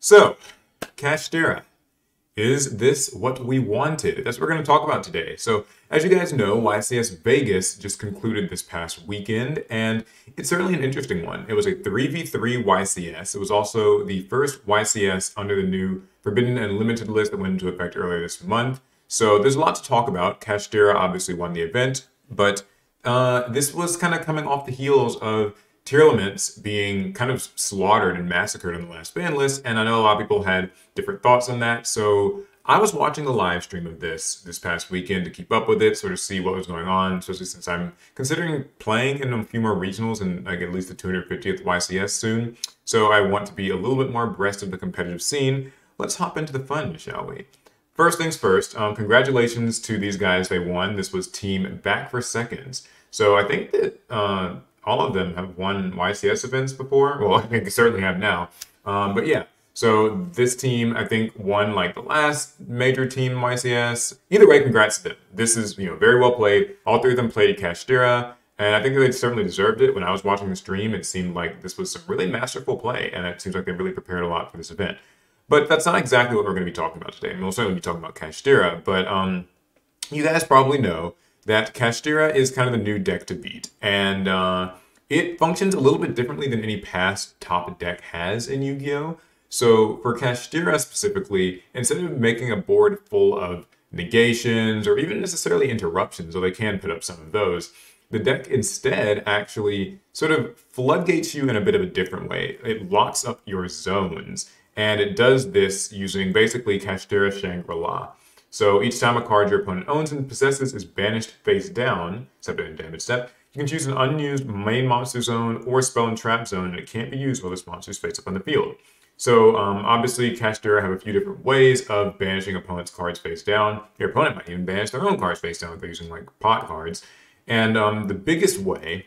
So, Kashtira, is this what we wanted? That's what we're going to talk about today. So, as you guys know, YCS Vegas just concluded this past weekend, and it's certainly an interesting one. It was a 3v3 YCS. It was also the first YCS under the new Forbidden and Limited list that went into effect earlier this month. So, there's a lot to talk about. Kashtira obviously won the event, but this was kind of coming off the heels of tier elements being kind of slaughtered and massacred on the last ban list, and I know a lot of people had different thoughts on that, so I was watching the live stream of this past weekend to keep up with it, sort of see what was going on, especially since I'm considering playing in a few more regionals and like at least the 250th YCS soon, so I want to be a little bit more abreast of the competitive scene. Let's hop into the fun, shall we? First things first, congratulations to these guys, they won. This was Team Back for Seconds. So I think that all of them have won YCS events before. Well, I think they certainly have now. But yeah, so this team, I think, won like the last major team YCS. Either way, congrats to them. This is, very well played. All three of them played Kashtira, and I think they certainly deserved it. When I was watching the stream, it seemed like this was some really masterful play, and it seems like they really prepared a lot for this event. But that's not exactly what we're going to be talking about today. We'll certainly be talking about Kashtira, but you guys probably know that Kashtira is kind of the new deck to beat, and it functions a little bit differently than any past top deck has in Yu-Gi-Oh! So for Kashtira specifically, instead of making a board full of negations or even necessarily interruptions, though they can put up some of those, the deck instead actually sort of floodgates you in a bit of a different way. It locks up your zones, and it does this using basically Kashtira Shangri-La. So each time a card your opponent owns and possesses is banished face down, except in damage step, you can choose an unused main monster zone or spell and trap zone, and it can't be used while this monster is face up on the field. So obviously Kashtira have a few different ways of banishing opponent's cards face down. Your opponent might even banish their own cards face down if they're using like pot cards. And the biggest way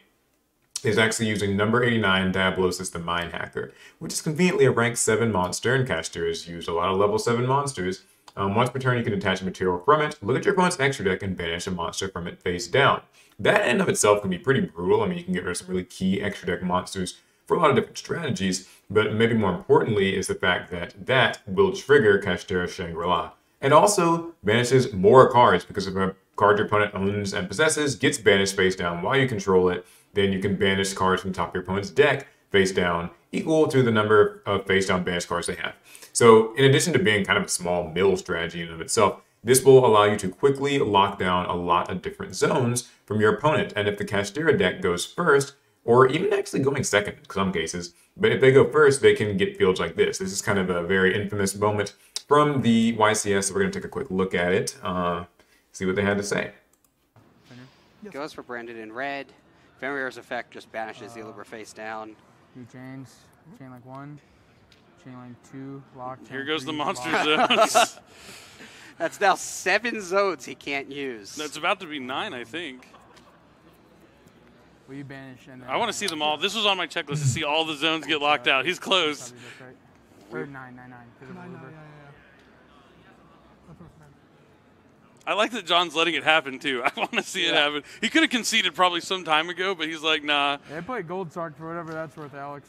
is actually using number 89 Diablosis the Mind Hacker, which is conveniently a rank 7 monster, and Kashtira has used a lot of level 7 monsters. Once per turn, you can attach a material from it, look at your opponent's extra deck, and banish a monster from it face down. That in and of itself can be pretty brutal. I mean, you can get rid of some really key extra deck monsters for a lot of different strategies, but maybe more importantly is the fact that that will trigger Kashtira Shangri-La. And also banishes more cards, because if a card your opponent owns and possesses gets banished face down while you control it, then you can banish cards from the top of your opponent's deck face down, equal to the number of face down banished cards they have. So in addition to being kind of a small mill strategy in and of itself, this will allow you to quickly lock down a lot of different zones from your opponent. And if the Kashtira deck goes first, or even actually going second in some cases, but if they go first, they can get fields like this. This is kind of a very infamous moment from the YCS, so we're going to take a quick look at it, see what they had to say. Goes for branded in red. Fenrir's effect just banishes the Libra face down. He chains. Chain link 1. Chain link 2. Lock. Here goes the monster lock. zones. That's now 7 zones he can't use. That's about to be 9, I think. Will you banish? And then I want to see them all. This was on my checklist to see all the zones get locked out. He's close. Or 9. I like that John's letting it happen, too. I want to see it happen. He could have conceded probably some time ago, but he's like, nah. They play Gold Sark for whatever that's worth, Alex.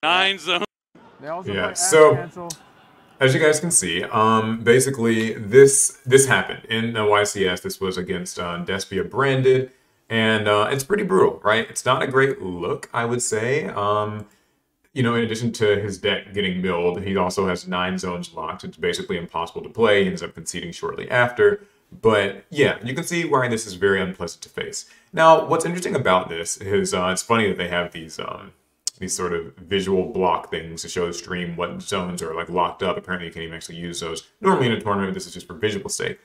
9 zones. They also play so as you guys can see, basically this happened in the YCS. This was against Despia Branded, and it's pretty brutal, right? It's not a great look, I would say. In addition to his deck getting milled, he also has 9 zones locked. It's basically impossible to play. He ends up conceding shortly after. But yeah, you can see why this is very unpleasant to face. Now, what's interesting about this is it's funny that they have these sort of visual block things to show the stream what zones are like locked up. Apparently you can't even actually use those. Normally in a tournament, this is just for visual sake.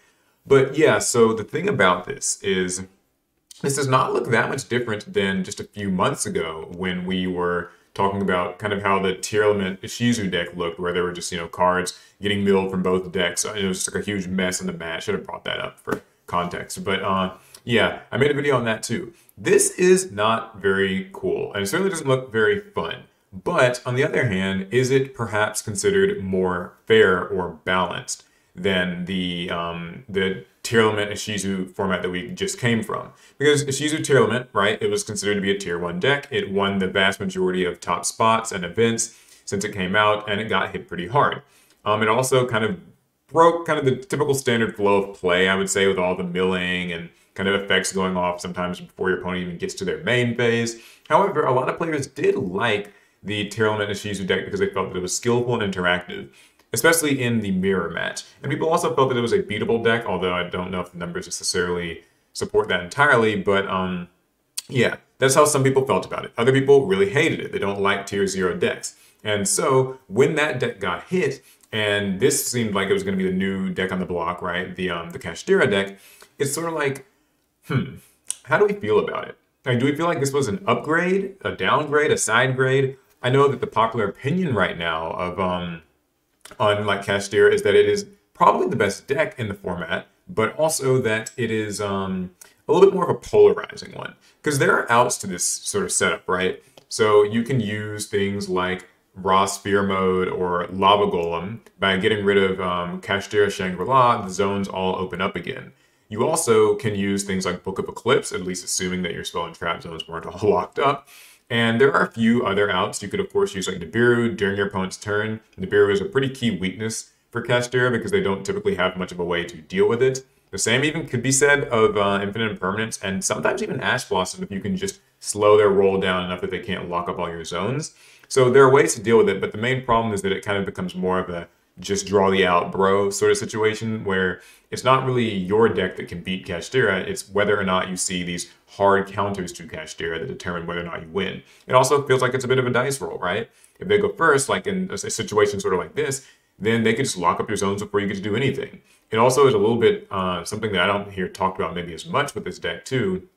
But yeah, so the thing about this is this does not look that much different than just a few months ago when we were talking about kind of how the tier element Ishizu deck looked, where there were just, cards getting milled from both decks. It was just like a huge mess in the match. Should have brought that up for context. But yeah, I made a video on that too. This is not very cool, and it certainly doesn't look very fun. But on the other hand, is it perhaps considered more fair or balanced than the tier element Ishizu format that we just came from? Because Ishizu tier element, right, it was considered to be a tier 1 deck. It won the vast majority of top spots and events. since it came out, and it got hit pretty hard. It also kind of broke kind of the typical standard flow of play, I would say, with all the milling and kind of effects going off sometimes before your opponent even gets to their main phase. However, a lot of players did like the Tearlament Ishizu deck because they felt that it was skillful and interactive, especially in the mirror match. And people also felt that it was a beatable deck, although I don't know if the numbers necessarily support that entirely, but yeah, that's how some people felt about it. Other people really hated it. They don't like tier 0 decks. And so when that deck got hit, and this seemed like it was going to be the new deck on the block, right? The Kashtira deck. It's sort of like, how do we feel about it? Like, do we feel like this was an upgrade, a downgrade, a side grade? I know that the popular opinion right now of on like Kashtira is that it is probably the best deck in the format, but also that it is a little bit more of a polarizing one. Because there are outs to this sort of setup, right? So you can use things like Raw Sphere Mode or Lava Golem. By getting rid of Kashtira Shangri-La, the zones all open up again. You also can use things like Book of Eclipse, at least assuming that your spell and trap zones weren't all locked up. And there are a few other outs. You could, of course, use like Nibiru during your opponent's turn. Nibiru is a pretty key weakness for Kashtira because they don't typically have much of a way to deal with it. The same even could be said of Infinite Impermanence and sometimes even Ash Blossom if you can just slow their roll down enough that they can't lock up all your zones. So there are ways to deal with it, but the main problem is that it kind of becomes more of a just draw the out bro sort of situation where it's not really your deck that can beat Kashtira, it's whether or not you see these hard counters to Kashtira that determine whether or not you win. It also feels like it's a bit of a dice roll, right? If they go first, like in a situation sort of like this, then they could just lock up your zones before you get to do anything. It also is a little bit something that I don't hear talked about maybe as much with this deck too,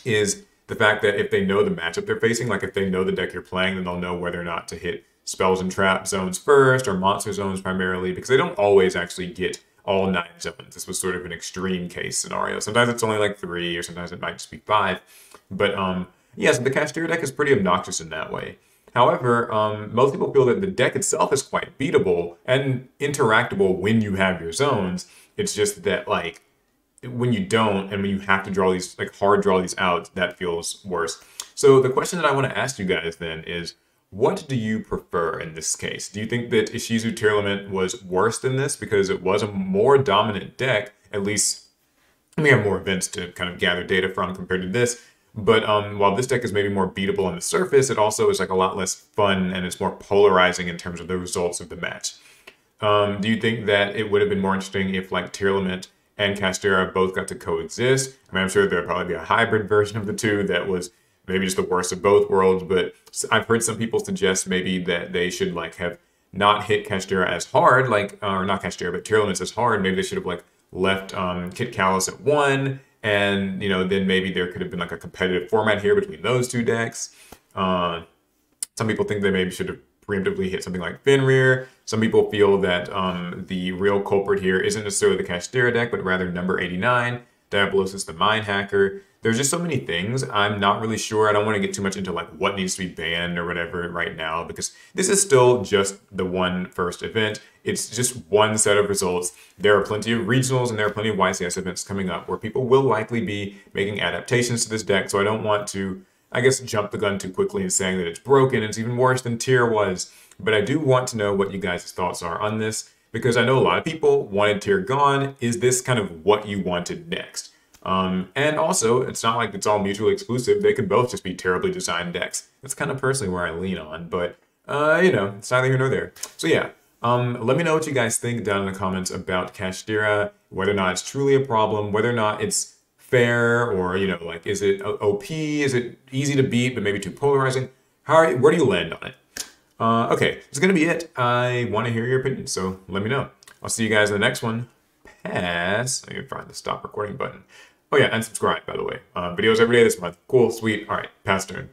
is the fact that if they know the matchup they're facing, like if they know the deck you're playing, then they'll know whether or not to hit spells and trap zones first or monster zones primarily, because they don't always actually get all 9 zones. This was sort of an extreme case scenario. Sometimes it's only like 3, or sometimes it might just be 5. But yeah, so the Kashtira deck is pretty obnoxious in that way. However, most people feel that the deck itself is quite beatable and interactable when you have your zones. It's just that, like, when you don't and when you have to draw these, like, hard draw these out, that feels worse. So the question that I want to ask you guys then is, what do you prefer in this case? Do you think that Ishizu Tearlament was worse than this because it was a more dominant deck? At least we have more events to kind of gather data from compared to this. But while this deck is maybe more beatable on the surface, it also is like a lot less fun and it's more polarizing in terms of the results of the match. Do you think that it would have been more interesting if like Tearlament and Kashtira both got to coexist? I mean, I'm sure there'd probably be a hybrid version of the two that was maybe just the worst of both worlds, but I've heard some people suggest maybe that they should like have not hit Kashtira as hard, like, or not Kashtira, but Tearlament as hard. Maybe they should have like left Kit Callus at 1, and you know, then maybe there could have been like a competitive format here between those two decks. Some people think they maybe should have preemptively hit something like Fenrir. Some people feel that the real culprit here isn't necessarily the Kashtira deck, but rather number 89, Diablosis the Mind Hacker. There's just so many things. I'm not really sure. I don't want to get too much into like what needs to be banned or whatever right now, because this is still just the one first event. It's just one set of results. There are plenty of regionals and there are plenty of YCS events coming up where people will likely be making adaptations to this deck. So I don't want to, I guess, jump the gun too quickly in saying that it's broken. It's even worse than Tier was. But I do want to know what you guys' thoughts are on this, because I know a lot of people wanted Tier gone. Is this kind of what you wanted next? And also, it's not like it's all mutually exclusive. They could both just be terribly designed decks. That's kind of personally where I lean on, but, you know, it's neither here nor there. So yeah, let me know what you guys think down in the comments about Kashtira, whether or not it's truly a problem, whether or not it's fair, or, you know, like, is it OP? Is it easy to beat, but maybe too polarizing? Where do you land on it? Okay, that's going to be it. I want to hear your opinion, so let me know. I'll see you guys in the next one. Pass. I can find the stop recording button. Oh yeah, and subscribe, by the way. Videos every day this month. Cool, sweet. All right, pass turn.